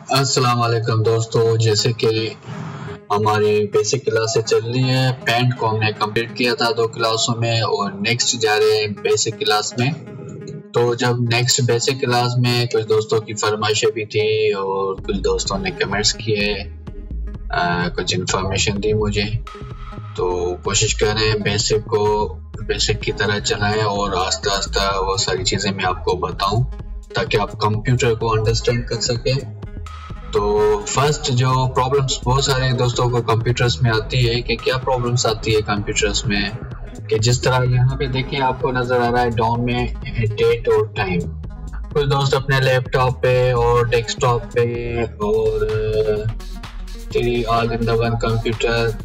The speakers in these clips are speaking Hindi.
अस्सलाम वालेकुम दोस्तों, जैसे कि हमारी बेसिक क्लासेस चल रही हैं। पेंट को हमने कंप्लीट किया था 2 क्लासों में और नेक्स्ट जा रहे हैं बेसिक क्लास में। तो जब नेक्स्ट बेसिक क्लास में कुछ दोस्तों की फरमाइशें भी थी और कुछ दोस्तों ने कमेंट्स किए, कुछ इन्फॉर्मेशन दी मुझे, तो कोशिश कर रहे हैं बेसिक को बेसिक की तरह चलाएं और आस्ता आस्ता वो सारी चीज़ें मैं आपको बताऊं ताकि आप कंप्यूटर को अंडरस्टैंड कर सकें। तो फर्स्ट जो प्रॉब्लम्स बहुत सारे दोस्तों को कंप्यूटर्स में आती है कि क्या प्रॉब्लम्स आती है कंप्यूटर्स में, कि जिस तरह यहाँ पे देखिए आपको नज़र आ रहा है डाउन में डेट और टाइम। कुछ दोस्त अपने लैपटॉप पे और डेस्कटॉप पे और all in the one computer,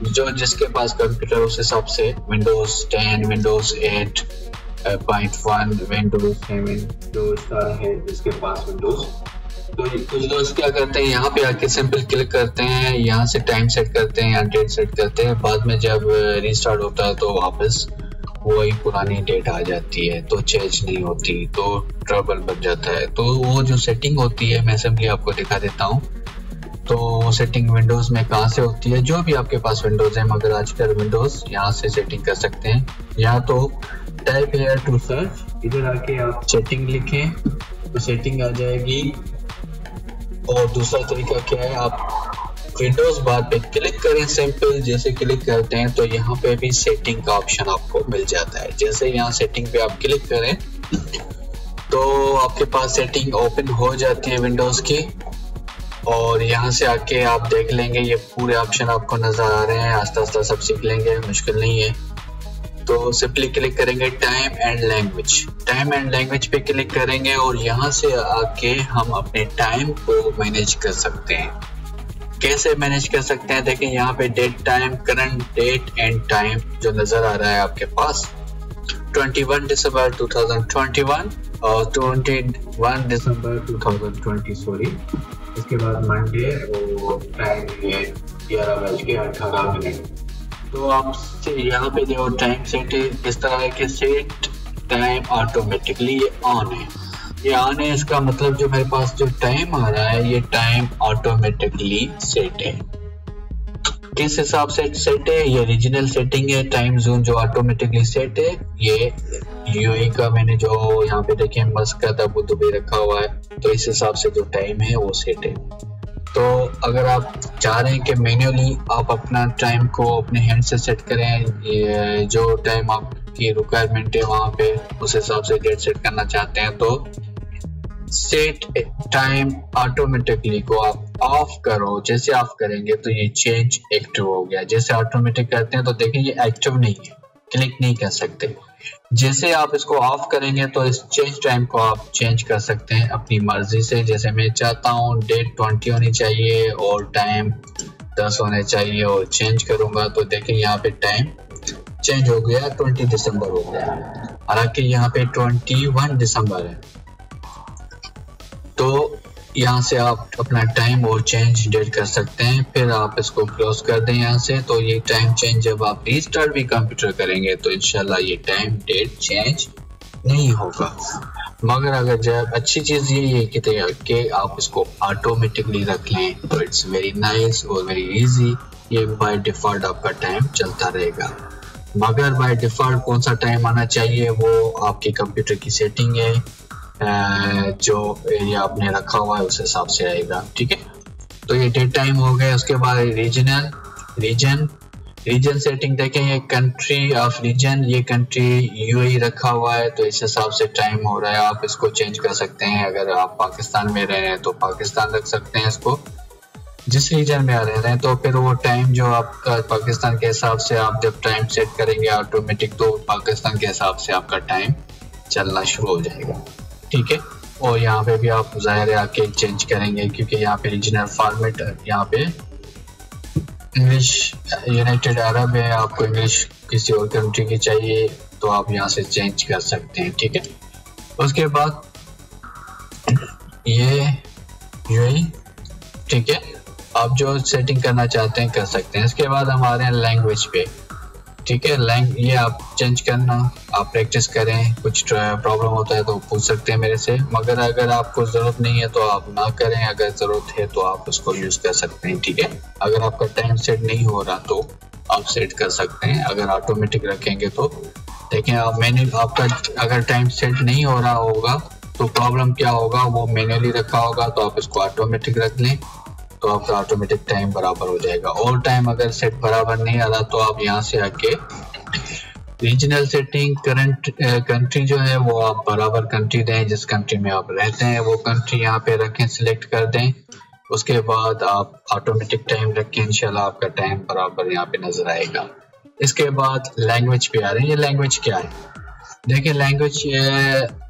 जो जिसके पास कंप्यूटर उस हिसाब से विंडोज 10, विंडोज 8.1, विंडोज 7 जो है जिसके पास विंडोज। तो कुछ दोस्त क्या करते हैं, यहाँ पे आके सिंपल क्लिक करते हैं, यहाँ से टाइम सेट करते हैं या डेट सेट करते हैं। बाद में जब रीस्टार्ट होता है तो वापस वही पुरानी डेट आ जाती है, तो चेंज नहीं होती, तो ट्रबल बन जाता है। तो वो जो सेटिंग होती है मैं सिंपली आपको दिखा देता हूँ। तो सेटिंग विंडोज में कहाँ से होती है, जो भी आपके पास विंडोज है, मगर आजकल विंडोज यहाँ से सेटिंग कर सकते हैं। या तो टाइप हियर टू सर्च, इधर आके आप सेटिंग लिखें तो सेटिंग आ जाएगी। और दूसरा तरीका क्या है, आप विंडोज बार पे क्लिक करें, सिंपल जैसे क्लिक करते हैं तो यहाँ पे भी सेटिंग का ऑप्शन आपको मिल जाता है। जैसे यहाँ सेटिंग पे आप क्लिक करें तो आपके पास सेटिंग ओपन हो जाती है विंडोज की। और यहाँ से आके आप देख लेंगे ये पूरे ऑप्शन आपको नजर आ रहे हैं। आस्ता आस्ता सब सीख लेंगे, मुश्किल नहीं है। तो सिंपली क्लिक करेंगे time and language, time and language पे क्लिक करेंगे और यहाँ से आके हम अपने टाइम को मैनेज कर सकते हैं। कैसे मैनेज कर सकते हैं, देखें यहाँ पे date, time, current date and time जो नजर आ रहा है आपके पास 21 दिसंबर 2021 और 21 दिसंबर 2020 सॉरी। इसके बाद मंडे और टाइम है 11:18। तो आप यहाँ पे जो टाइम सेट है इस तरह है कि सेट टाइम ऑटोमेटिकली, ये ऑन है, ये ऑन है। इसका मतलब जो मेरे पास जो टाइम आ रहा है ये टाइम ऑटोमेटिकली सेट है। किस हिसाब से सेट है, ये रीजनल सेटिंग है। टाइम जोन जो ऑटोमेटिकली सेट है ये यूएई का, मैंने जो यहाँ पे देखें मस्कत अबू दुबई रखा हुआ है, तो इस हिसाब से जो टाइम है वो सेट है। तो अगर आप चाह रहे हैं कि मैन्युअली आप अपना टाइम को अपने हैंड से सेट करें, ये जो टाइम आपकी रिक्वायरमेंट है वहाँ पे उस हिसाब से डेट सेट करना चाहते हैं, तो सेट टाइम ऑटोमेटिकली को आप ऑफ करो। जैसे ऑफ करेंगे तो ये चेंज एक्टिव हो गया। जैसे ऑटोमेटिक करते हैं तो देखें ये एक्टिव नहीं है, क्लिक नहीं कर सकते। जैसे आप इसको ऑफ करेंगे तो इस चेंज टाइम को आप चेंज कर सकते हैं अपनी मर्जी से। जैसे मैं चाहता हूँ डेट 20 होनी चाहिए और टाइम 10 होने चाहिए और चेंज करूंगा तो देखें यहाँ पे टाइम चेंज हो गया, 20 दिसंबर हो गया, हालांकि यहाँ पे 21 दिसंबर है। तो यहाँ से आप अपना टाइम और चेंज डेट कर सकते हैं। फिर आप इसको क्लोज कर दें यहाँ से, तो ये टाइम चेंज जब आप रीस्टार्ट भी कंप्यूटर करेंगे तो इंशाल्लाह ये टाइम डेट चेंज नहीं होगा। मगर अगर जब अच्छी चीज़ ये है कि आप इसको ऑटोमेटिकली रख लें तो इट्स वेरी नाइस और वेरी इजी। ये बाय डिफ़ॉल्ट आपका टाइम चलता रहेगा। मगर बाय डिफ़ॉल्ट कौन सा टाइम आना चाहिए वो आपके कंप्यूटर की सेटिंग है, जो एरिया आपने रखा हुआ है उस हिसाब से आएगा, ठीक है। तो ये डेट टाइम हो गया। उसके बाद रीजन सेटिंग देखें, ये कंट्री ऑफ रीजन, ये कंट्री यूएई रखा हुआ है तो इस हिसाब से टाइम हो रहा है। आप इसको चेंज कर सकते हैं। अगर आप पाकिस्तान में रह रहे हैं तो पाकिस्तान रख सकते हैं इसको, जिस रीजन में रह रहे हैं। तो फिर वो टाइम जो आपका पाकिस्तान के हिसाब से आप जब टाइम सेट करेंगे ऑटोमेटिक, तो पाकिस्तान के हिसाब से आपका टाइम चलना शुरू हो जाएगा, ठीक है। और यहाँ पे भी आप ज़ाहिर आके चेंज करेंगे क्योंकि यहाँ पे रीजनल फॉर्मेट, यहाँ पे इंग्लिश यूनाइटेड अरब है, आपको इंग्लिश किसी और कंट्री की चाहिए तो आप यहाँ से चेंज कर सकते हैं, ठीक है। उसके बाद ये यूएई, ठीक है, आप जो सेटिंग करना चाहते हैं कर सकते हैं। इसके बाद हम आ रहे हैं लैंग्वेज पे। ठीक है। ये आप चेंज करना, आप प्रैक्टिस करें, कुछ प्रॉब्लम होता है तो पूछ सकते हैं मेरे से, मगर अगर आपको ज़रूरत नहीं है तो आप ना करें, अगर ज़रूरत है तो आप उसको यूज़ कर सकते हैं। ठीक है, अगर आपका टाइम सेट नहीं हो रहा तो आप सेट कर सकते हैं, अगर ऑटोमेटिक रखेंगे तो। देखें आप आपका अगर टाइम सेट नहीं हो रहा होगा तो प्रॉब्लम क्या होगा, वो मैन्युअली रखा होगा, तो आप इसको ऑटोमेटिक रख लें तो आपका ऑटोमेटिक टाइम बराबर हो जाएगा। और टाइम अगर सेट बराबर नहीं आ रहा तो आप यहाँ से आके रीजनल सेटिंग, करंट कंट्री जो है वो आप बराबर कंट्री दें, जिस कंट्री में आप रहते हैं वो कंट्री यहाँ पे रखें, सिलेक्ट कर दें। उसके बाद आप ऑटोमेटिक टाइम रखें, इंशाल्लाह आपका टाइम बराबर यहाँ पे नजर आएगा। इसके बाद लैंग्वेज पे आ रहे हैं। ये लैंग्वेज क्या है, देखिए लैंग्वेज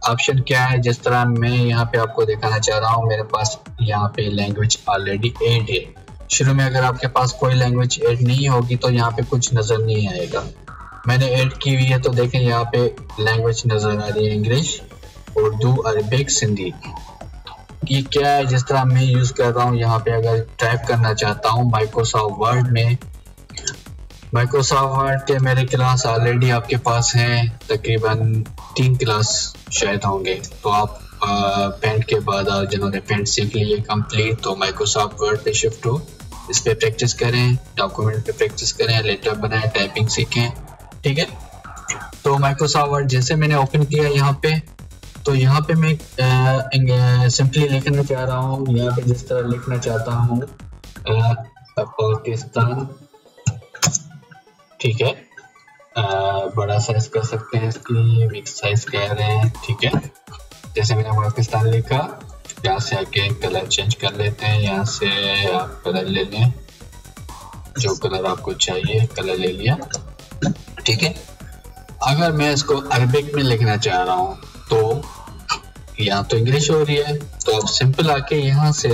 ऑप्शन क्या है, जिस तरह मैं यहाँ पे आपको दिखाना चाह रहा हूँ, मेरे पास यहाँ पे लैंग्वेज ऑलरेडी ऐड है। शुरू में अगर आपके पास कोई लैंग्वेज ऐड नहीं होगी तो यहाँ पे कुछ नजर नहीं आएगा। मैंने ऐड की हुई है तो देखें यहाँ पे लैंग्वेज नजर आ रही है, इंग्लिश, उर्दू, अरबिक, सिंधी। ये क्या है, जिस तरह मैं यूज कर रहा हूँ, यहाँ पे अगर टाइप करना चाहता हूँ माइक्रोसॉफ्ट वर्ड में, माइक्रोसॉफ्ट वर्ड के मेरे क्लास ऑलरेडी आपके पास हैं, तकरीबन 3 क्लास शायद होंगे। तो आप पेंट के बाद जिन्होंने पेंट सीख ली है कंप्लीट, तो माइक्रोसॉफ्ट वर्ड पे शिफ्ट हो, इस पे प्रैक्टिस करें, डॉक्यूमेंट पे प्रैक्टिस करें, लेटर बनाएं, टाइपिंग सीखें। ठीक है, तो माइक्रोसॉफ्ट वर्ड जैसे मैंने ओपन किया यहाँ पे, तो यहाँ पे मैं सिंपली लिखना चाह रहा हूँ, यहाँ पे जिस तरह लिखना चाहता हूँ पाकिस्तान। ठीक है, बड़ा साइज कर सकते हैं, इसकी बिग साइज कह रहे हैं। ठीक है, जैसे मैंने पाकिस्तान लिखा, यहाँ से आके कलर चेंज कर लेते हैं, यहाँ से आप कलर ले लें, जो कलर आपको चाहिए कलर ले लिया। ठीक है, अगर मैं इसको अरबिक में लिखना चाह रहा हूँ तो यहाँ तो इंग्लिश हो रही है, तो आप सिंपल आके यहाँ से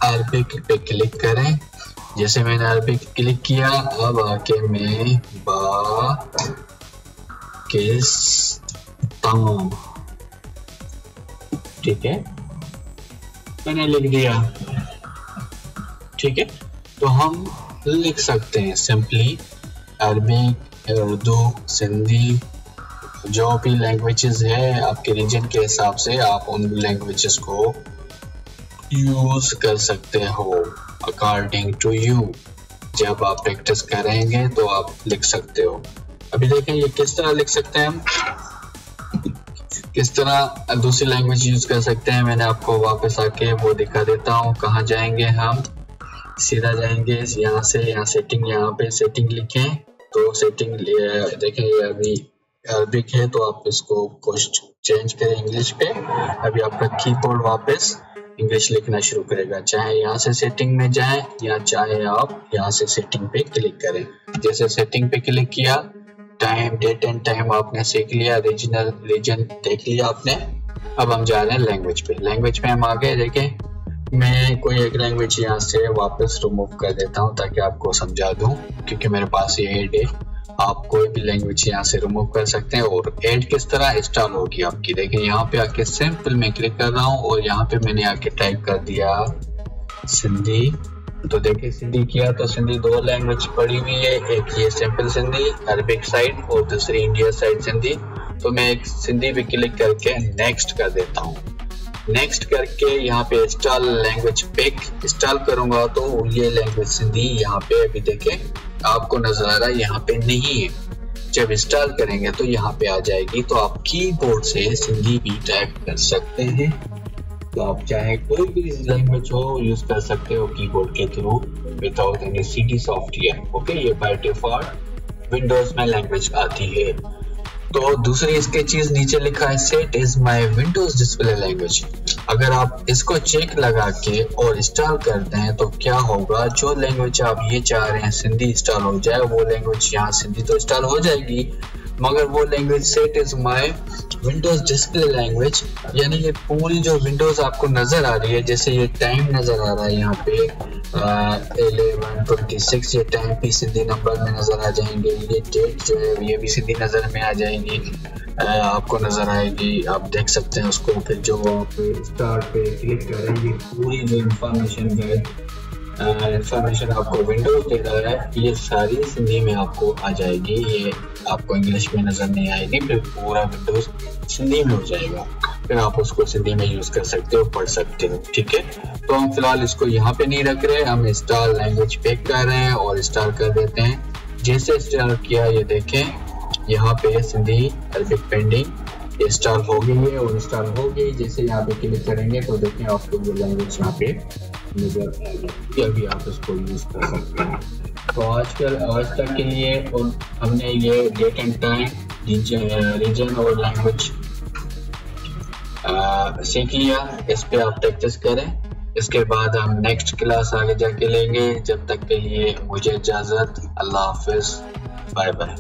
अरबिक पे क्लिक करें। जैसे मैंने अरबिक क्लिक किया, अब आके मैं पाकिस्तान, ठीक है, मैंने लिख दिया। ठीक है, तो हम लिख सकते हैं सिंपली अरबिक, उर्दू, सिंधी, जो भी लैंग्वेजेस है आपके रीजन के हिसाब से आप उन लैंग्वेजेस को यूज कर सकते हो अकॉर्डिंग टू यू। जब आप प्रैक्टिस करेंगे तो आप लिख सकते हो। अभी देखें ये किस तरह लिख सकते हैं, हम किस तरह दूसरी लैंग्वेज यूज कर सकते हैं। मैंने आपको वापस आके वो दिखा देता हूँ। कहाँ जाएंगे हम, सीधा जाएंगे यहाँ से, यहाँ सेटिंग, यहाँ पे सेटिंग लिखें तो सेटिंग देखें ये अभी अरबिक है, तो आप इसको कुछ चेंज करें इंग्लिश पे। अभी आपका कीबोर्ड वापस इंग्लिश लिखना शुरू करेगा, चाहे यहाँ से सेटिंग में जाएं या चाहे आप यहाँ से सेटिंग पे क्लिक करें। जैसे सेटिंग पे क्लिक किया, टाइम, डेट एंड टाइम आपने सीख लिया, रीजन देख लिया आपने। अब हम जा रहे हैं लैंग्वेज पे। लैंग्वेज पे हम आ गए। देखें मैं कोई एक लैंग्वेज यहाँ से वापस रिमूव कर देता हूँ ताकि आपको समझा दूँ, क्योंकि मेरे पास ये ऐड है। आप कोई भी लैंग्वेज यहाँ से रिमूव कर सकते हैं और ऐड किस तरह इंस्टॉल होगी आपकी। देखिए यहाँ पे आके सिंपल मैं क्लिक कर रहा हूँ और यहाँ पे मैंने आके टाइप कर दिया सिंधी। तो देखिए सिंधी किया तो सिंधी 2 लैंग्वेज पड़ी हुई है, एक ये सिंपल सिंधी अरबिक साइड और दूसरी इंडिया साइड सिंधी। तो मैं एक सिंधी पे क्लिक करके नेक्स्ट कर देता हूँ। नेक्स्ट करके यहाँ पे इंस्टॉल लैंग्वेज पिक इंस्टॉल करूंगा तो ये लैंग्वेज सिंधी यहाँ पे अभी देखें आपको नजर आ रहा है, यहाँ पे नहीं है। जब इंस्टॉल करेंगे तो यहाँ पे आ जाएगी। तो आप कीबोर्ड से सिंधी भी टाइप कर सकते हैं। तो आप चाहे कोई भी लैंग्वेज हो यूज कर सकते हो कीबोर्ड के through without any CD software. Okay, ये बाय डिफॉल्ट विंडोज में लैंग्वेज आती है। तो दूसरी इसके चीज नीचे लिखा है set is my Windows display language. अगर आप इसको चेक लगा के और इंस्टॉल करते हैं तो क्या होगा, जो लैंग्वेज आप ये चाह रहे हैं सिंधी इंस्टॉल हो जाए, वो लैंग्वेज यहाँ सिंधी तो इंस्टॉल हो जाएगी, मगर वो language set is my Windows display language, यानी ये पूरी जो विंडोज आपको नजर आ रही है, जैसे ये टाइम नजर आ रहा है यहाँ पे 11:26, ये टाइम भी सिंधी नंबर में नजर आ जाएंगे। ये डेट जो है ये भी सिंधी नजर में आ जाएगी, आपको नजर आएगी, आप देख सकते हैं उसको। फिर जो आप स्टार्ट पे क्लिक करेंगे पूरी जो इंफॉर्मेशन है इंफॉर्मेशन आपको विंडोज दे रहा है, ये सारी सिंधी में आपको आ जाएगी, ये आपको इंग्लिश में नजर नहीं आएगी, फिर पूरा विंडोज सिंधी में हो जाएगा, फिर आप उसको सिंधी में यूज कर सकते हो, पढ़ सकते हो। ठीक है, तो हम फिलहाल इसको यहाँ पे नहीं रख रहे, हम इंस्टॉल लैंग्वेज पिक कर रहे हैं और इंस्टॉल कर देते हैं। जैसे इंस्टॉल किया ये देखें यहाँ पे सिंधी अरबिक पेंडिंग इंस्टॉल हो गई है, और इंस्टॉल हो गई जैसे यहाँ पे क्लिक करेंगे तो देखें आपको ये लैंग्वेज यहाँ पे नजर आएगी, अभी आप इसको यूज कर सकते हैं। तो आज तक के लिए और हमने ये डेट एंड टाइम, रीजन और लैंग्वेज सीख लिया, इस पे आप प्रैक्टिस करें। इसके बाद हम नेक्स्ट क्लास आगे जाके लेंगे। जब तक के लिए मुझे इजाजत, अल्लाह हाफिज, बाय बाय।